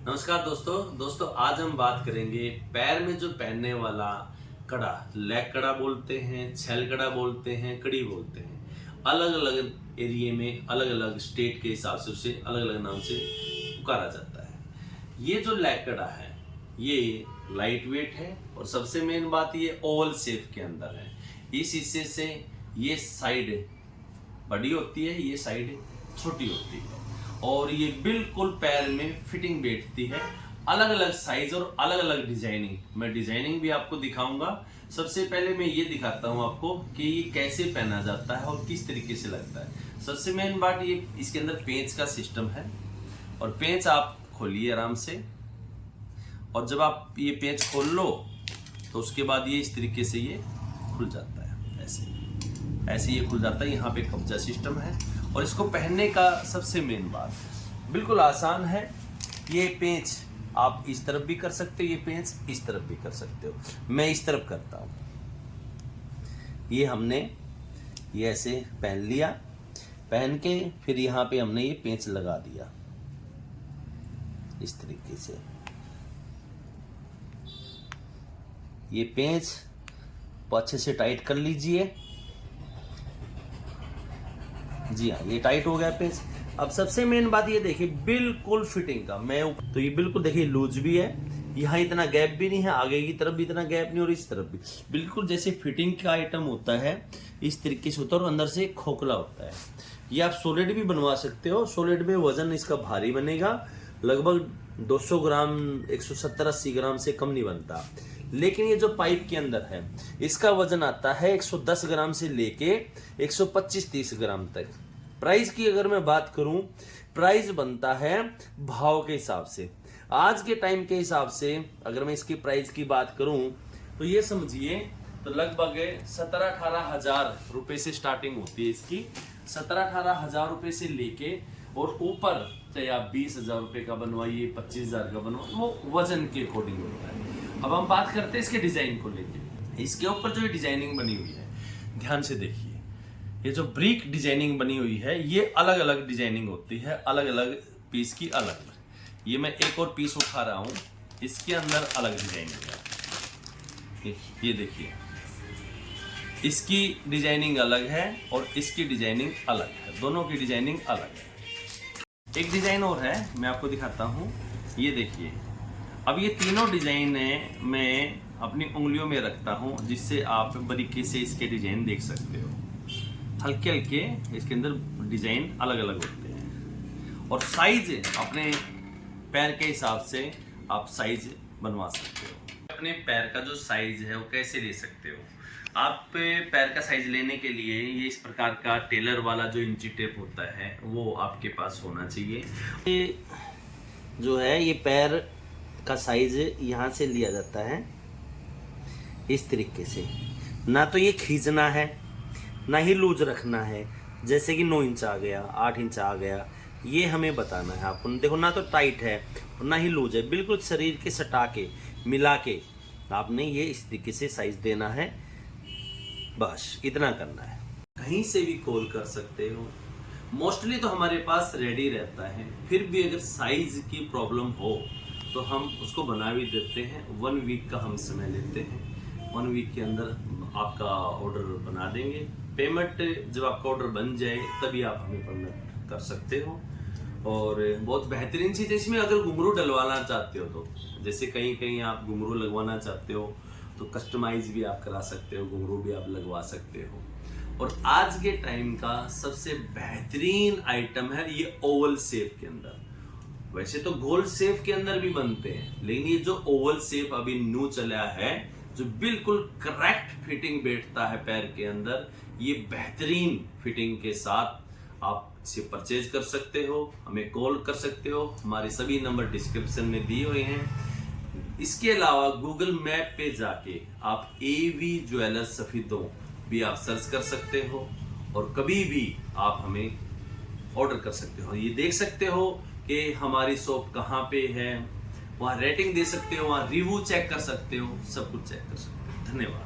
नमस्कार दोस्तों आज हम बात करेंगे पैर में जो पहनने वाला कड़ा, लेग कड़ा बोलते हैं, छेल कड़ा बोलते हैं, कड़ी बोलते हैं। अलग अलग एरिया में अलग अलग स्टेट के हिसाब से उसे अलग अलग नाम से पुकारा जाता है। ये जो लेग कड़ा है ये लाइट वेट है और सबसे मेन बात ये ओवल शेप के अंदर है। इस हिस्से से ये साइड बड़ी होती है, ये साइड छोटी होती है और ये बिल्कुल पैर में फिटिंग बैठती है। अलग अलग साइज और अलग अलग डिजाइनिंग, मैं डिजाइनिंग भी आपको दिखाऊंगा। सबसे पहले मैं ये दिखाता हूँ आपको कि ये कैसे पहना जाता है और किस तरीके से लगता है। सबसे मेन बात ये इसके अंदर पेंच का सिस्टम है और पेंच आप खोलिए आराम से, और जब आप ये पेंच खोल लो तो उसके बाद ये इस तरीके से ये खुल जाता है। ऐसे ये खुल जाता है। यहाँ पे कब्जा सिस्टम है और इसको पहनने का सबसे मेन बात बिल्कुल आसान है। ये पेंच आप इस तरफ भी कर सकते हो, ये पेंच इस तरफ भी कर सकते हो। मैं इस तरफ करता हूँ। ये हमने ये ऐसे पहन लिया, पहन के फिर यहाँ पे हमने ये पेंच लगा दिया इस तरीके से। ये पेंच अच्छे से टाइट कर लीजिए। जी हाँ, ये टाइट हो गया पेंच। अब सबसे मेन बात ये देखिए बिल्कुल फिटिंग का, मैं तो ये बिल्कुल देखिए लूज भी है, यहाँ इतना गैप भी नहीं है, आगे की तरफ भी इतना गैप नहीं और इस तरफ भी बिल्कुल जैसे फिटिंग का आइटम होता है इस तरीके से होता है और अंदर से खोखला होता है। ये आप सॉलिड भी बनवा सकते हो। सॉलिड में वजन इसका भारी बनेगा, लगभग 200 ग्राम 170-80 ग्राम से कम नहीं बनता। लेकिन ये जो पाइप के अंदर है इसका वजन आता है 110 ग्राम से लेके 125-30 ग्राम तक। प्राइस की अगर मैं बात करूं, प्राइस बनता है भाव के हिसाब से। आज के टाइम के हिसाब से अगर मैं इसकी प्राइस की बात करूं तो ये समझिए तो लगभग 17-18 हजार रुपए से स्टार्टिंग होती है इसकी। 17-18 हजार रुपए से लेके और ऊपर चाहे आप 20,000 रुपए का बनवाइए, 25,000 का बनवाइए, वो वजन के अकॉर्डिंग होता है। अब हम बात करते हैं इसके डिजाइन को लेके। इसके ऊपर जो डिजाइनिंग बनी हुई है ध्यान से देखिए, ये जो ब्रिक डिजाइनिंग बनी हुई है ये अलग अलग डिजाइनिंग होती है, अलग अलग पीस की अलग। ये मैं एक और पीस उठा रहा हूं, इसके अंदर अलग डिजाइनिंग है। ये देखिए इसकी डिजाइनिंग अलग है और इसकी डिजाइनिंग अलग है, दोनों की डिजाइनिंग अलग है। एक डिजाइन और है, मैं आपको दिखाता हूं। ये देखिए, अब ये तीनों डिजाइन मैं अपनी उंगलियों में रखता हूं जिससे आप बारीकी से इसके डिजाइन देख सकते हो। हल्के हल्के इसके अंदर डिजाइन अलग अलग होते हैं और साइज अपने पैर के हिसाब से आप साइज बनवा सकते हो। अपने पैर का जो साइज है वो कैसे ले सकते हो? आप पैर का साइज लेने के लिए ये इस प्रकार का टेलर वाला जो इंची टेप होता है वो आपके पास होना चाहिए। ये जो है ये पैर का साइज यहाँ से लिया जाता है इस तरीके से। ना तो ये खींचना है ना ही लूज रखना है, जैसे कि 9 इंच आ गया, 8 इंच आ गया, ये हमें बताना है आपको। देखो ना तो टाइट है और ना ही लूज है, बिल्कुल शरीर के सटा के मिला के आपने ये इस तरीके से साइज देना है। बस इतना करना है। कहीं से भी कॉल कर सकते हो। मोस्टली तो हमारे पास रेडी रहता है, फिर भी अगर साइज की प्रॉब्लम हो तो हम उसको बना भी देते हैं। 1 वीक का हम समय लेते हैं, 1 वीक के अंदर आपका ऑर्डर बना देंगे। पेमेंट जब आपका ऑर्डर बन जाए तभी आप हमें पेमेंट कर सकते हो। और बहुत बेहतरीन चीज़ है इसमें, अगर घुंघरू डलवाना चाहते हो तो, जैसे कहीं कहीं आप घुंघरू लगवाना चाहते हो तो कस्टमाइज भी आप करा सकते हो, घुंघरू भी आप लगवा सकते हो। और आज के टाइम का सबसे बेहतरीन आइटम है ये ओवल शेप के अंदर। वैसे तो गोल शेप के अंदर भी बनते हैं, लेकिन ये जो ओवल शेप अभी न्यू चला है जो बिल्कुल करेक्ट फिटिंग बैठता है पैर के अंदर, ये बेहतरीन फिटिंग के साथ आप इसे परचेज कर सकते हो, हमें कॉल कर सकते हो। हमारे सभी नंबर डिस्क्रिप्शन में दिए हुए हैं। इसके अलावा गूगल मैप पे जाके आप AV ज्वेलर्स सफीदों भी आप सर्च कर सकते हो और कभी भी आप हमें ऑर्डर कर सकते हो। ये देख सकते हो कि हमारी शॉप कहाँ पे है, वहाँ रेटिंग दे सकते हो, वहाँ रिव्यू चेक कर सकते हो, सब कुछ चेक कर सकते हो। धन्यवाद।